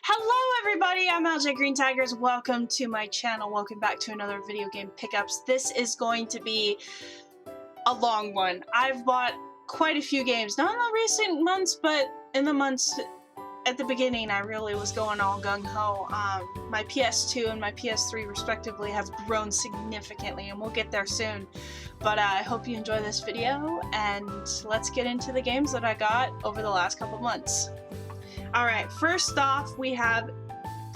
Hello everybody, I'm LJgreentigers. Welcome to my channel. Welcome back to another video game pickups. This is going to be a long one. I've bought quite a few games, not in the recent months, but in the months at the beginning I really was going all gung-ho. My PS2 and my PS3 respectively have grown significantly, and we'll get there soon. But I hope you enjoy this video, and let's get into the games that I got over the last couple months. Alright, first off we have,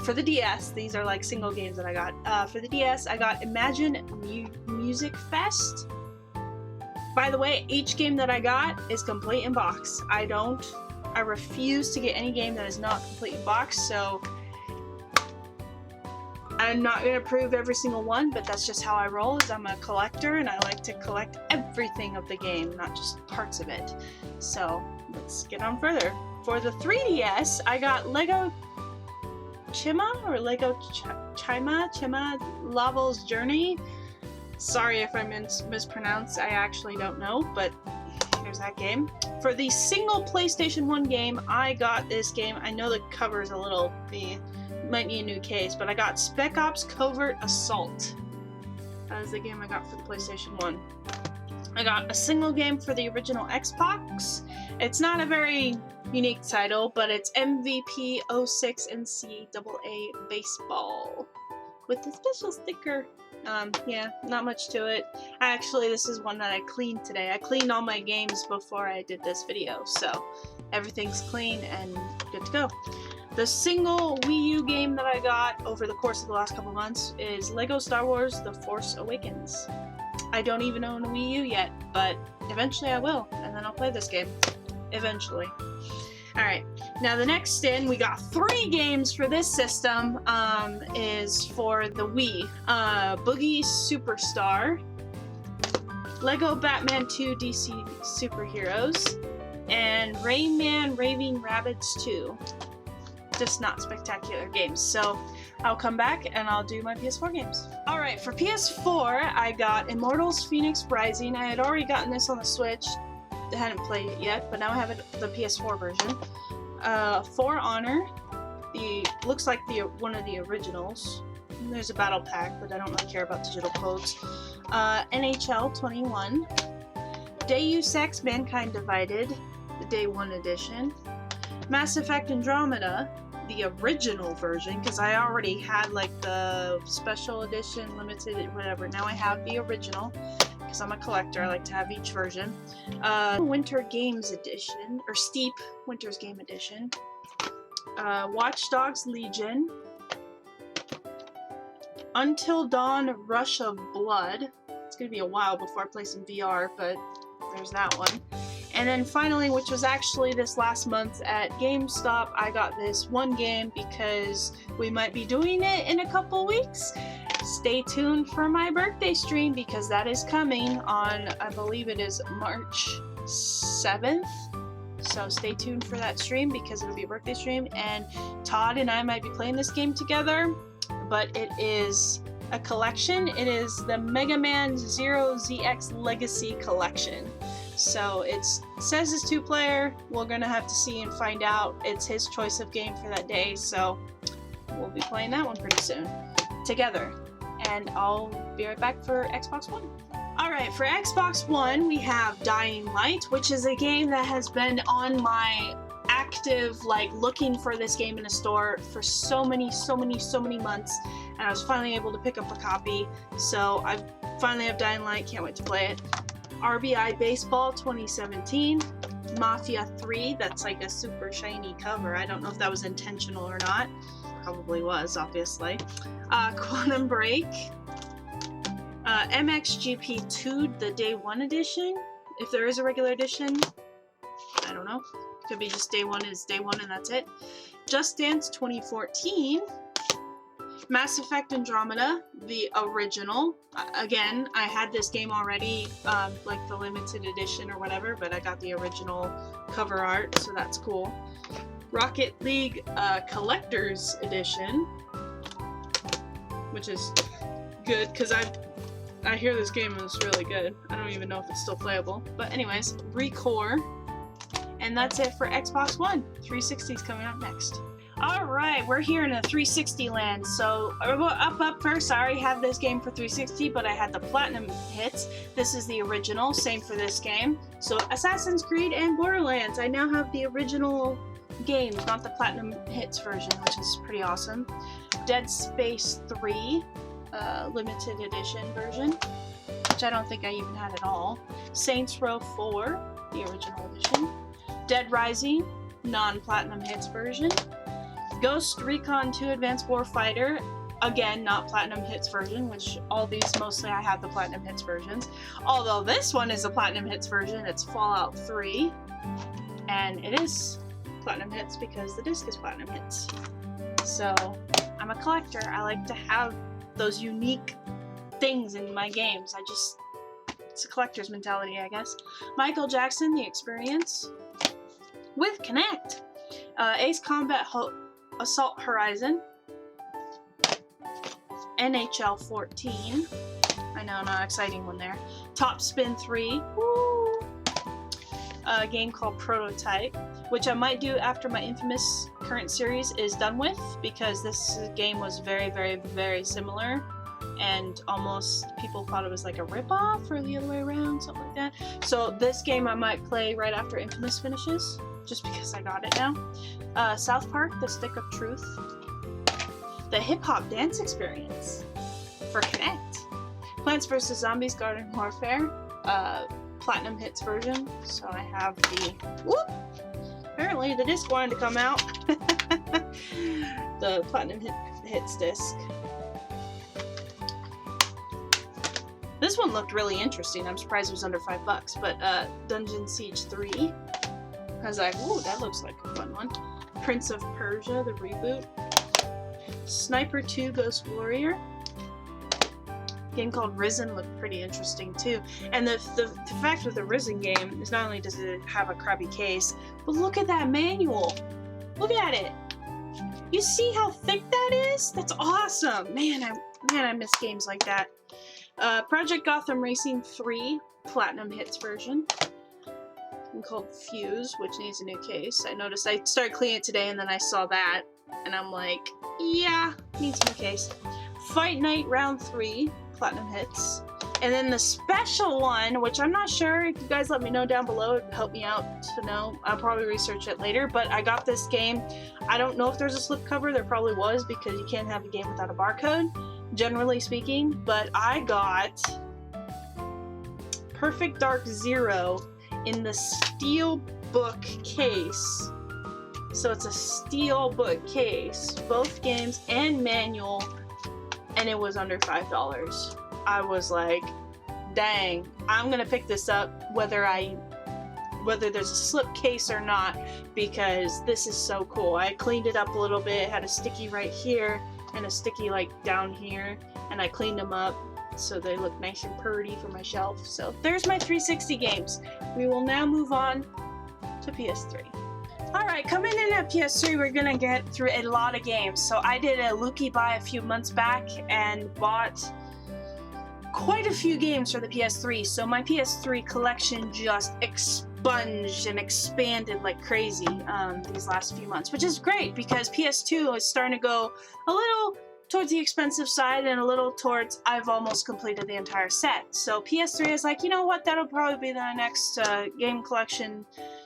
for the DS, these are like single games that I got. For the DS, I got Imagine Music Fest. By the way, each game that I got is complete in box. I refuse to get any game that is not complete in box, so I'm not going to prove every single one, but that's just how I roll, is I'm a collector and I like to collect everything of the game, not just parts of it. So, let's get on further. For the 3DS, I got Lego Chima Lavel's Journey. Sorry if I mispronounced, I actually don't know, but here's that game. For the single PlayStation 1 game, I got this game. I know the cover is a little, might need a new case, but I got Spec Ops Covert Assault. That is the game I got for the PlayStation 1. I got a single game for the original Xbox. It's not a very unique title, but it's MVP 06 NCAA Baseball with a special sticker. Yeah, not much to it. Actually, this is one that I cleaned today. I cleaned all my games before I did this video, so everything's clean and good to go. The single Wii U game that I got over the course of the last couple months is Lego Star Wars The Force Awakens. I don't even own a Wii U yet, but eventually I will, and then I'll play this game. Eventually. Alright, now the next in, we got 3 games for this system, is for the Wii. Boogie Superstar, Lego Batman 2 DC Superheroes, and Rayman Raving Rabbids 2. Just not spectacular games, so I'll come back and I'll do my PS4 games. Alright, for PS4, I got Immortals Phoenix Rising. I had already gotten this on the Switch. I hadn't played it yet, but now I have the PS4 version. For Honor, looks like one of the originals. There's a battle pack, but I don't really care about digital codes. NHL 21, Deus Ex Mankind Divided, the Day 1 edition, Mass Effect Andromeda, the original version, because I already had like the special edition, limited, whatever. Now I have the original. Because I'm a collector, I like to have each version. Winter Games Edition, or Steep Winter's Game Edition. Watch Dogs Legion. Until Dawn Rush of Blood. It's going to be a while before I play some VR, but there's that one. And then finally, which was actually this last month at GameStop, I got this one game because we might be doing it in a couple weeks. Stay tuned for my birthday stream because that is coming on, I believe it is March 7th. So stay tuned for that stream because it'll be a birthday stream, and Todd and I might be playing this game together, but it is a collection. It is the Mega Man Zero ZX Legacy Collection. So it says it's 2-player. We're gonna have to see and find out. It's his choice of game for that day, so we'll be playing that one pretty soon together. And I'll be right back for Xbox One. Alright, for Xbox One, we have Dying Light, which is a game that has been on my active, like, looking for this game in a store for so many months, and I was finally able to pick up a copy, so I finally have Dying Light, can't wait to play it. RBI Baseball 2017, Mafia 3, that's like a super shiny cover, I don't know if that was intentional or not, probably was, obviously. Quantum Break, MXGP2, the Day 1 edition. If there is a regular edition, I don't know. Could be just Day 1 is Day 1 and that's it. Just Dance 2014. Mass Effect Andromeda, the original. Again, I had this game already, like the limited edition or whatever, but I got the original cover art, so that's cool. Rocket League Collector's Edition, which is good, because I hear this game is really good. I don't even know if it's still playable. But anyways, Recore. And that's it for Xbox One. 360 is coming up next. Alright, we're here in a 360 land. So, up first, I already have this game for 360, but I had the Platinum hits. This is the original, same for this game. So, Assassin's Creed and Borderlands. I now have the original games, not the Platinum hits version, which is pretty awesome. Dead Space 3, limited edition version, which I don't think I even had at all. Saints Row 4, the original edition. Dead Rising, non-Platinum hits version. Ghost Recon 2 Advanced Warfighter, again, not Platinum hits version, which all these mostly I have the Platinum hits versions. Although this one is a Platinum hits version, it's Fallout 3. And it is Platinum hits because the disc is Platinum hits. So, I'm a collector. I like to have those unique things in my games. It's a collector's mentality, I guess. Michael Jackson, The Experience. With Kinect. Ace Combat Assault Horizon. NHL 14. I know, not exciting one there. Top Spin 3. Woo! A game called Prototype, which I might do after my Infamous current series is done with, because this game was very, very, very similar, and almost people thought it was like a ripoff or the other way around, something like that. So this game I might play right after Infamous finishes, just because I got it now. South Park, The Stick of Truth. The Hip Hop Dance Experience for Kinect. Plants vs. Zombies Garden Warfare. Platinum hits version, so I have the whoop. Apparently the disc wanted to come out. The Platinum hits disc. This one looked really interesting. I'm surprised it was under $5, but Dungeon Siege 3. I was like, ooh, that looks like a fun one. Prince of Persia, the reboot. Sniper 2 Ghost Warrior. Game called Risen looked pretty interesting too. And the fact with the Risen game is not only does it have a crappy case, but look at that manual. Look at it. You see how thick that is? That's awesome. Man, I miss games like that. Project Gotham Racing 3 Platinum hits version. One called Fuse, which needs a new case. I noticed I started cleaning it today and then I saw that and I'm like, yeah, needs a new case. Fight Night Round 3 Platinum hits. And then the special one, which I'm not sure, if you guys let me know down below, it'd help me out to know. I'll probably research it later, but I got this game. I don't know if there's a slipcover. There probably was, because you can't have a game without a barcode, generally speaking. But I got Perfect Dark Zero in the steel book case. So it's a steel book case, both games and manual, and it was under $5. I was like, dang, I'm gonna pick this up whether there's a slip case or not, because this is so cool. I cleaned it up a little bit. It had a sticky right here and a sticky like down here, and I cleaned them up so they look nice and pretty for my shelf. So there's my 360 games. We will now move on to PS3. Alright, coming in at PS3, we're gonna get through a lot of games. So I did a Lukey buy a few months back and bought quite a few games for the PS3. So my PS3 collection just expunged and expanded like crazy these last few months, which is great because PS2 is starting to go a little towards the expensive side and a little towards I've almost completed the entire set. So PS3 is like, you know what, that'll probably be the next game collection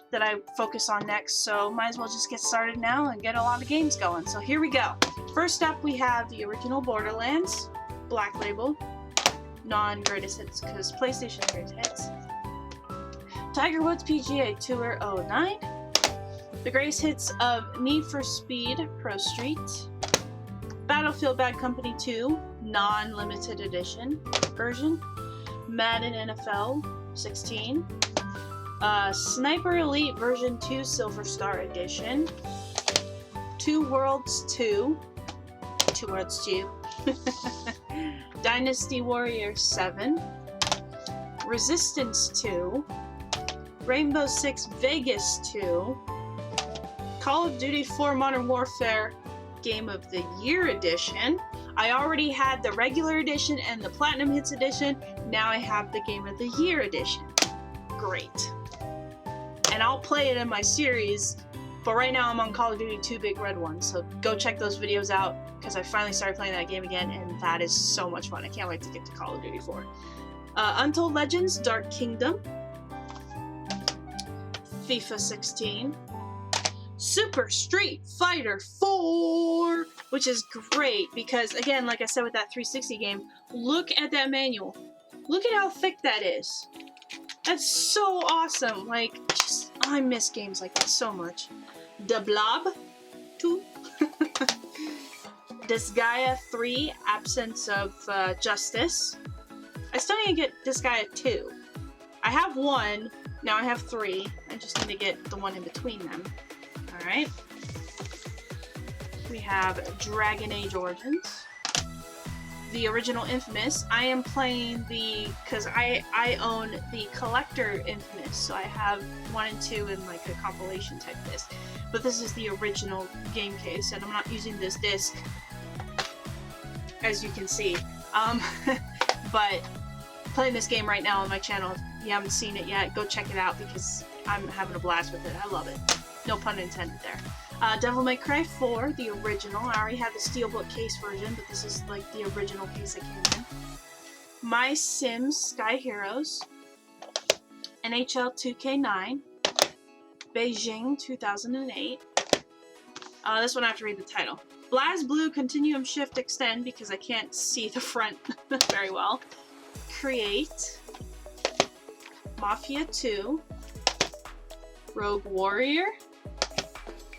that I focus on next, so might as well just get started now and get a lot of games going. So here we go. First up, we have the original Borderlands, Black Label, non-greatest hits because PlayStation greatest hits. Tiger Woods PGA Tour 09, the greatest hits of Need for Speed Pro Street, Battlefield Bad Company 2, non-limited edition version. Madden NFL 16. Sniper Elite version 2, Silver Star edition. Two Worlds 2. Dynasty Warrior 7. Resistance 2. Rainbow Six Vegas 2. Call of Duty 4 Modern Warfare Game of the Year edition. I already had the regular edition and the Platinum Hits edition. Now I have the Game of the Year edition. Great. And I'll play it in my series, but right now I'm on Call of Duty 2 Big Red 1, so go check those videos out, because I finally started playing that game again, and that is so much fun. I can't wait to get to Call of Duty 4. Untold Legends Dark Kingdom. FIFA 16. Super Street Fighter 4, which is great because, again, like I said with that 360 game, look at that manual. Look at how thick that is. That's so awesome. Like, just, I miss games like that so much. The Blob 2. Disgaea 3, Absence of Justice. I still need to get Disgaea 2. I have 1, now I have 3. I just need to get the one in between them. Alright. We have Dragon Age Origins. The original Infamous. I am playing because I own the collector Infamous, so I have 1 and 2 in like a compilation type disc. But this is the original game case, and I'm not using this disc, as you can see. But playing this game right now on my channel. If you haven't seen it yet, go check it out because I'm having a blast with it. I love it. No pun intended there. Devil May Cry 4, the original. I already have the Steelbook case version, but this is like the original case that came in. My Sims Sky Heroes. NHL 2K9. Beijing 2008. This one I have to read the title. BlazBlue Continuum Shift Extend because I can't see the front very well. Create. Mafia 2. Rogue Warrior.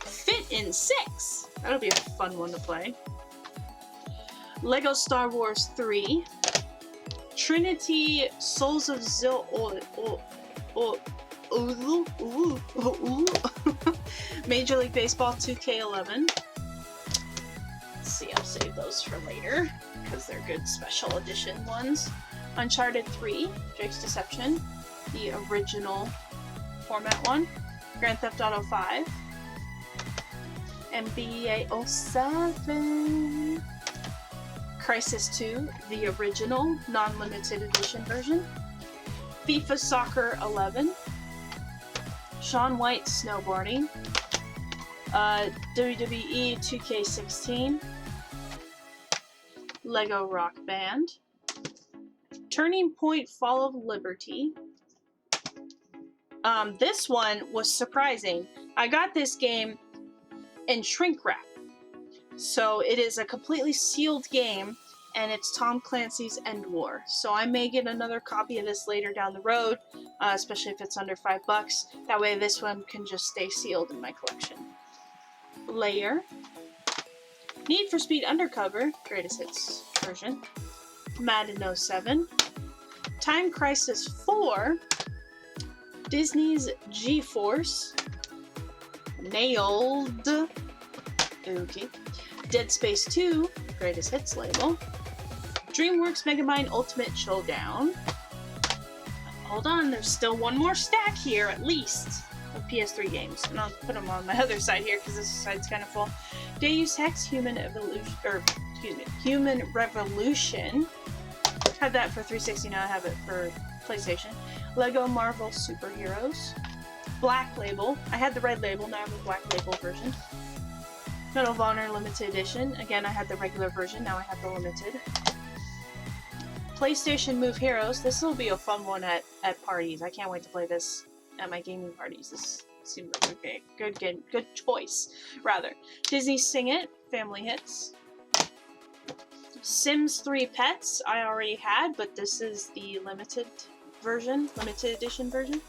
Fit in 6. That'll be a fun one to play. Lego Star Wars 3. Trinity Souls of Zil. Major League Baseball 2K11. Let's see, I'll save those for later because they're good special edition ones. Uncharted 3, Drake's Deception, the original format one. Grand Theft Auto 5. NBA 07. Crisis 2, the original non-limited edition version. FIFA Soccer 11. Shaun White Snowboarding. WWE 2K16. Lego Rock Band. Turning Point Fall of Liberty. This one was surprising. I got this game in shrink wrap. So it is a completely sealed game, and it's Tom Clancy's End War. So I may get another copy of this later down the road, especially if it's under $5. That way this one can just stay sealed in my collection. Layer. Need for Speed Undercover, Greatest Hits version. Madden 07. Time Crisis 4. Disney's G-Force. Nailed. Okay. Dead Space 2, Greatest Hits label. DreamWorks Megamind Ultimate Showdown. Hold on, there's still one more stack here, at least, of PS3 games. And I'll put them on my other side here, because this side's kind of full. Deus Ex Human Revolution. Had that for 360, now I have it for PlayStation. Lego Marvel Superheroes. Black Label. I had the red label, now I have the black label version. Medal of Honor Limited Edition. Again, I had the regular version, now I have the limited. PlayStation Move Heroes. This will be a fun one at parties. I can't wait to play this at my gaming parties. This seems like okay. Good choice, rather. Disney Sing It, Family Hits. Sims 3 Pets, I already had, but this is the limited edition version.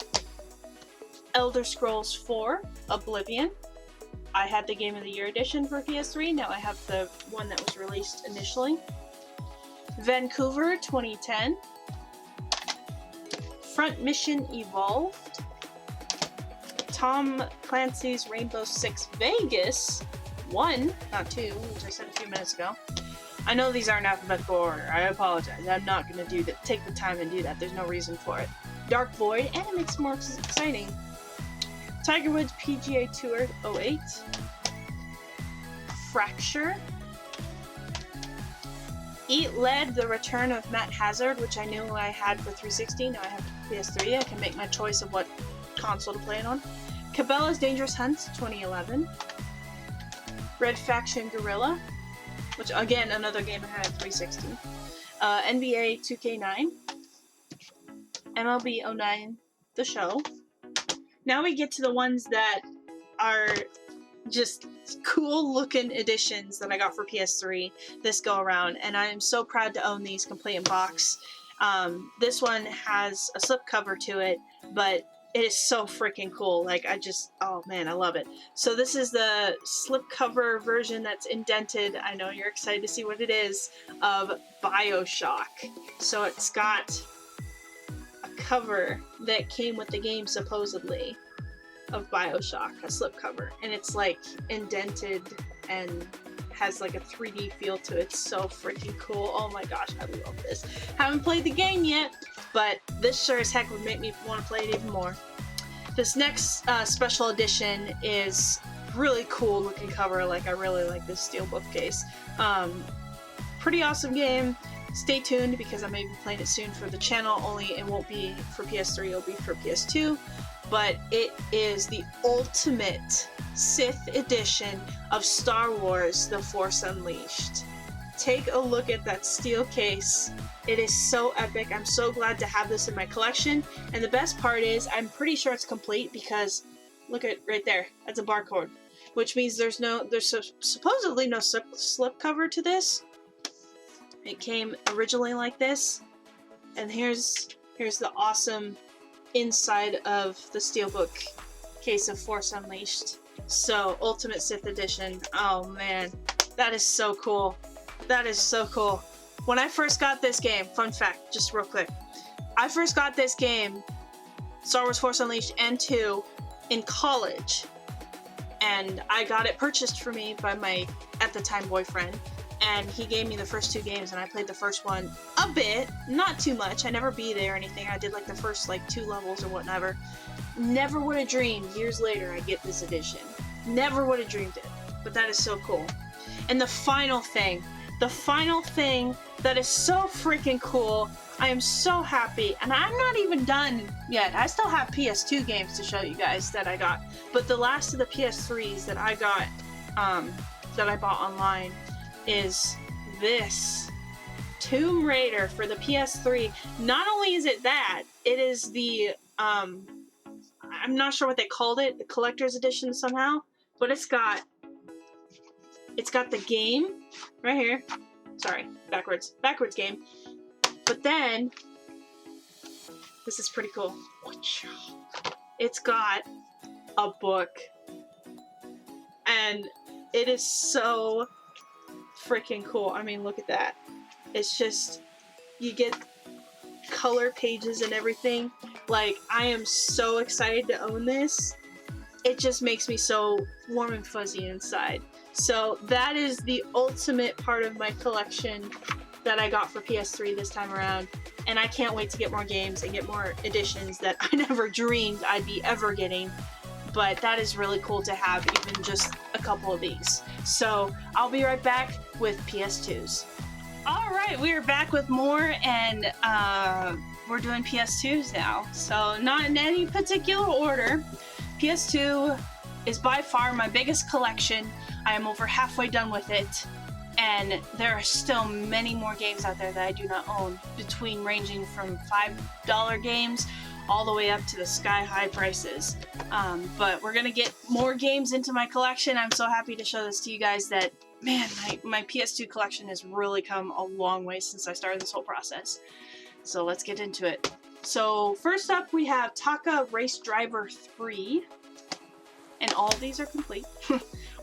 Elder Scrolls 4, Oblivion. I had the Game of the Year edition for PS3. Now I have the one that was released initially. Vancouver 2010. Front Mission Evolved. Tom Clancy's Rainbow Six Vegas 1, not 2, which I said a few minutes ago. I know these aren't alphabetical order. I apologize. I'm not going to do that. Take the time and do that. There's no reason for it. Dark Void, and it makes it more exciting. Tiger Woods PGA Tour 08. Fracture. Eat Lead, The Return of Matt Hazard, which I knew I had for 360. Now I have PS3. I can make my choice of what console to play it on. Cabela's Dangerous Hunts 2011. Red Faction Guerrilla, which again, another game I had at 360. NBA 2K9. MLB 09, The Show. Now we get to the ones that are just cool looking editions that I got for PS3 this go around, and I am so proud to own these complete in box. This one has a slipcover to it, but it is so freaking cool. Like, oh man, I love it. So this is the slipcover version that's indented. I know you're excited to see what it is, of BioShock. So it's got a cover that came with the game, supposedly, of BioShock, a slipcover. And it's like indented and has like a 3D feel to it. It's so freaking cool. Oh my gosh, I love this. Haven't played the game yet, but this sure as heck would make me want to play it even more. This next special edition is really cool looking cover. Like, I really like this steelbook case. Pretty awesome game. Stay tuned because I may be playing it soon for the channel, only it won't be for PS3, it'll be for PS2. But it is the ultimate Sith edition of Star Wars: The Force Unleashed. Take a look at that steel case. It is so epic. I'm so glad to have this in my collection. And the best part is, I'm pretty sure it's complete because, look at right there, that's a barcode. Which means there's supposedly no slipcover to this. It came originally like this. And here's the awesome inside of the steelbook case of Force Unleashed. So, Ultimate Sith Edition. Oh man, that is so cool. That is so cool. When I first got this game, fun fact, just real quick. I first got this game, Star Wars Force Unleashed and 2, in college. And I got it purchased for me by my, at the time, boyfriend. And he gave me the first 2 games, and I played the first one a bit, not too much. I never beat it or anything. I did like the first 2 levels or whatever. Never would have dreamed years later I'd get this edition. Never would have dreamed it. But that is so cool. And the final thing that is so freaking cool, I am so happy, and I'm not even done yet. I still have PS2 games to show you guys that I got. But the last of the PS3s that I got, that I bought online, is this Tomb Raider for the PS3. Not only is it that, it is the, I'm not sure what they called it, the collector's edition somehow, but it's got the game right here. Sorry, backwards game. But then, this is pretty cool. It's got a book. And it is so freaking cool. I mean, look at that. It's just, you get color pages and everything. Like, I am so excited to own this. It just makes me so warm and fuzzy inside. So that is the ultimate part of my collection that I got for PS3 this time around. And I can't wait to get more games and get more editions that I never dreamed I'd be ever getting. But that is really cool to have, even just a couple of these. So I'll be right back with PS2s. Alright, we are back with more, and we're doing PS2s now. So not in any particular order. PS2 is by far my biggest collection. I am over halfway done with it, and there are still many more games out there that I do not own, ranging from $5 games all the way up to the sky-high prices. But we're gonna get more games into my collection. I'm so happy to show this to you guys that, man, my PS2 collection has really come a long way since I started this whole process. So let's get into it. So first up we have Taka Race Driver 3. and all of these are complete.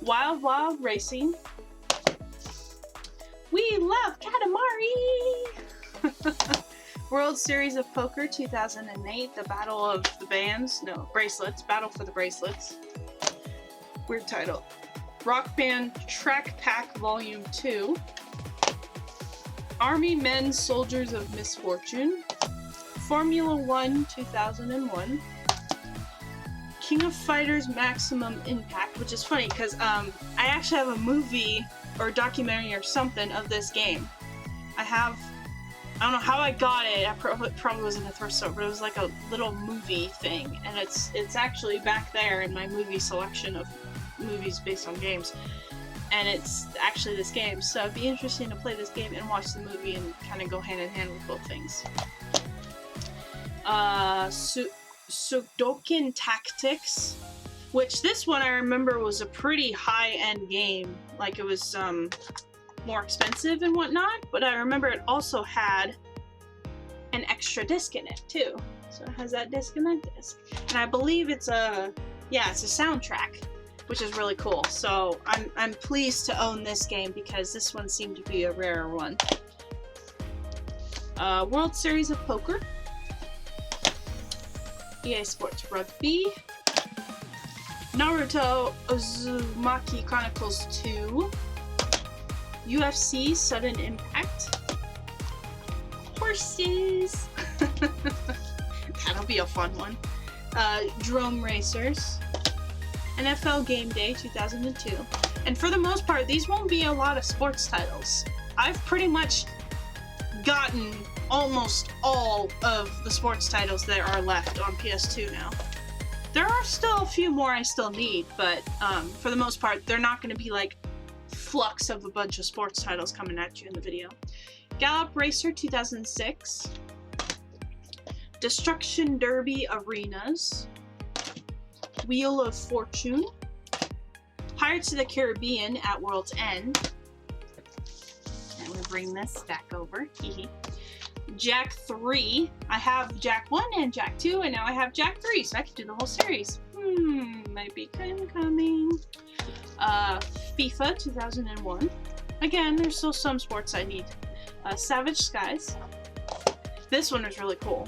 Wild Wild Racing. We love Katamari! World Series of Poker 2008, the Battle of the Bands, no, Bracelets, Battle for the Bracelets. Weird title. Rock Band Track Pack Volume 2. Army Men Soldiers of Misfortune. Formula 1 2001. King of Fighters Maximum Impact, which is funny because I actually have a movie or documentary or something of this game. I don't know how I got it. I probably was in the thrift store, but it was like a little movie thing, and it's actually back there in my movie selection of movies based on games, and it's actually this game. So it'd be interesting to play this game and watch the movie and kind of go hand in hand with both things. Sudoku Tactics, which this one I remember was a pretty high-end game. Like it was more expensive and whatnot, but I remember it also had an extra disc in it too. So it has that disc and that disc. And I believe it's a soundtrack, which is really cool. So I'm pleased to own this game because this one seemed to be a rarer one. World Series of Poker. EA Sports Rugby. Naruto Uzumaki Chronicles 2. UFC Sudden Impact. Horses! That'll be a fun one. Drone Racers. NFL Game Day 2002. And for the most part, these won't be a lot of sports titles. I've pretty much gotten almost all of the sports titles that are left on PS2 now. There are still a few more I still need, but for the most part, they're not going to be like flux of a bunch of sports titles coming at you in the video. Gallop Racer 2006. Destruction Derby Arenas. Wheel of Fortune. Pirates of the Caribbean at World's End. And we bring this back over. Jack 3. I have Jack 1 and Jack 2, and now I have Jack 3, so I can do the whole series. Might be coming. FIFA 2001. Again, there's still some sports I need. Savage Skies. This one is really cool.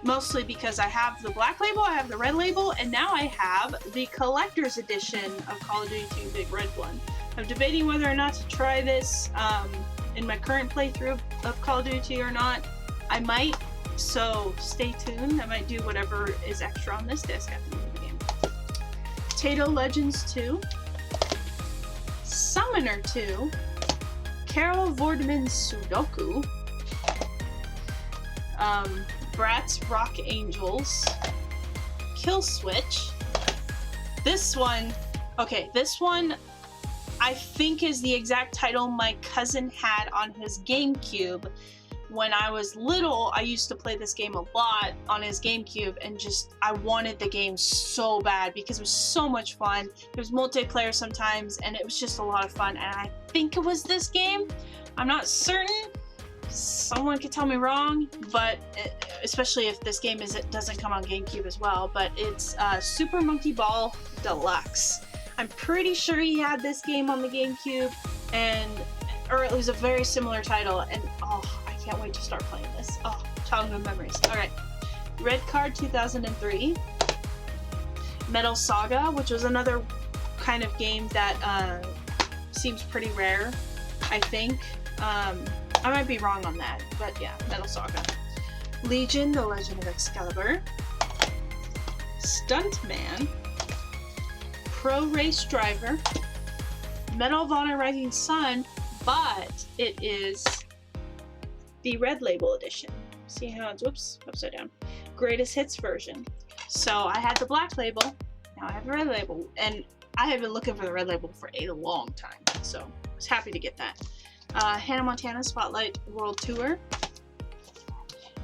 Mostly because I have the black label, I have the red label, and now I have the collector's edition of Call of Duty 2 Big Red one. I'm debating whether or not to try this in my current playthrough of Call of Duty 2 or not. I might, so stay tuned. I might do whatever is extra on this disc after the end of the game. Potato Legends 2. Summoner 2. Carol Vorderman's Sudoku. Bratz Rock Angels. Kill Switch. This one I think is the exact title my cousin had on his GameCube. When I was little, I used to play this game a lot on his GameCube, and I wanted the game so bad because it was so much fun. It was multiplayer sometimes, and it was just a lot of fun, and I think it was this game. I'm not certain. Someone could tell me wrong, but especially if this game doesn't come on GameCube as well, but it's Super Monkey Ball Deluxe. I'm pretty sure he had this game on the GameCube, or it was a very similar title, and oh, I can't wait to start playing this. Oh, childhood memories. Alright. Red Card 2003. Metal Saga, which was another kind of game that seems pretty rare, I think. I might be wrong on that, but yeah, Metal Saga. Legion, The Legend of Excalibur. Stuntman. Pro Race Driver. Medal of Honor Rising Sun, but it is the red label edition. See how it's, whoops, upside down. Greatest Hits version. So I had the black label, now I have the red label, and I have been looking for the red label for a long time, so I was happy to get that. Hannah Montana Spotlight World Tour.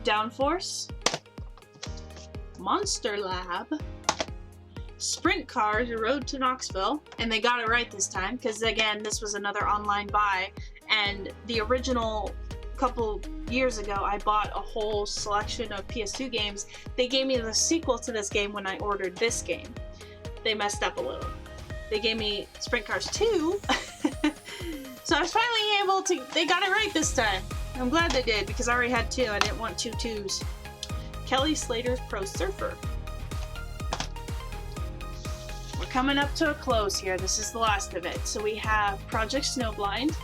Downforce. Monster Lab. Sprint Cars Road to Knoxville, and they got it right this time because again this was another online buy, and the original couple years ago I bought a whole selection of PS2 games. They gave me the sequel to this game when I ordered this game. they messed up a little. They gave me Sprint Cars 2, so I was finally able to, they got it right this time. I'm glad they did, because I already had 2, I didn't want 2 2s. Kelly Slater's Pro Surfer. We're coming up to a close here, this is the last of it. So we have Project Snowblind,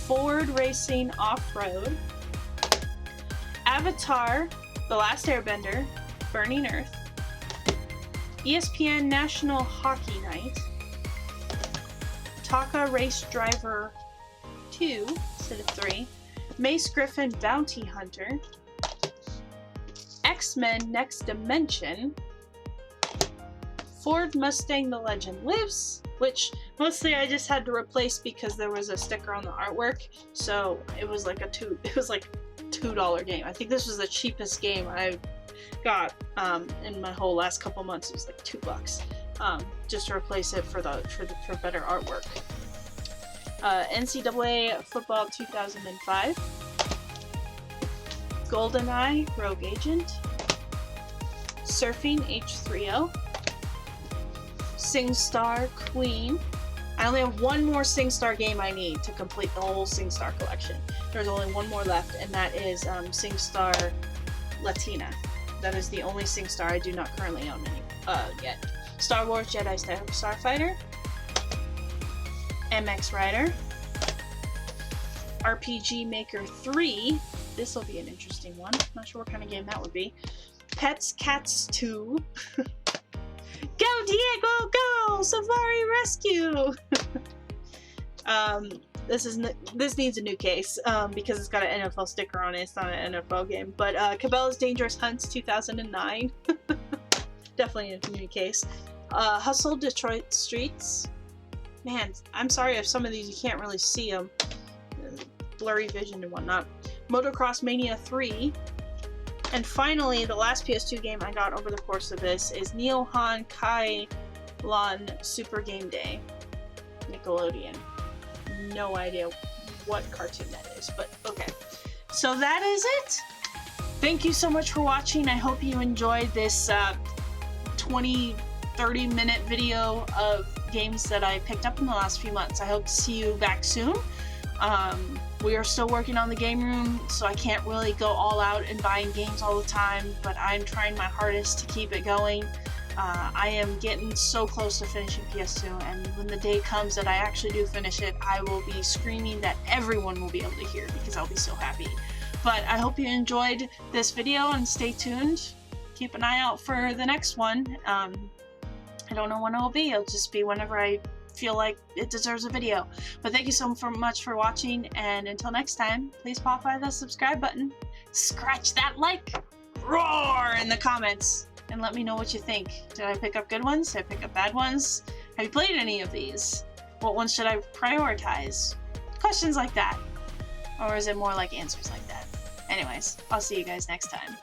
Ford Racing Off-Road, Avatar, The Last Airbender, Burning Earth, ESPN National Hockey Night, Taka Race Driver 2 instead of 3, Mace Griffin Bounty Hunter, X-Men Next Dimension, Ford Mustang The Legend Lives, which mostly I just had to replace because there was a sticker on the artwork, so it was like $2 game. I think this was the cheapest game I got in my whole last couple months. It was like $2 just to replace it for better artwork. NCAA Football 2005, GoldenEye Rogue Agent, Surfing H3O, SingStar Queen. I only have one more SingStar game I need to complete the whole SingStar collection. There's only one more left, and that is SingStar Latina. That is the only SingStar I do not currently own yet. Star Wars Jedi Starfighter, MX Rider, RPG Maker 3. This will be an interesting one. Not sure what kind of game that would be. Pets Cats 2. Go Diego, go! Safari Rescue! This needs a new case because it's got an NFL sticker on it. It's not an NFL game. But Cabela's Dangerous Hunts 2009. Definitely a new case. Hustle Detroit Streets. Man, I'm sorry if some of these you can't really see them. Blurry vision and whatnot. Motocross Mania 3. And finally, the last PS2 game I got over the course of this is Neohan Kai-Lan Super Game Day. Nickelodeon. No idea what cartoon that is, but okay. So that is it. Thank you so much for watching. I hope you enjoyed this 20-30 minute video of games that I picked up in the last few months. I hope to see you back soon. We are still working on the game room, so I can't really go all out and buying games all the time, but I'm trying my hardest to keep it going. I am getting so close to finishing PS2, and when the day comes that I actually do finish it, I will be screaming that everyone will be able to hear because I'll be so happy. But I hope you enjoyed this video, and stay tuned. Keep an eye out for the next one. I don't know when it will be. It'll just be whenever I feel like it deserves a video. But thank you so much for watching, and until next time, please pop by the subscribe button, scratch that like, roar in the comments, and let me know what you think. Did I pick up good ones? Did I pick up bad ones? Have you played any of these? What ones should I prioritize? Questions like that. Or is it more like answers like that? Anyways, I'll see you guys next time.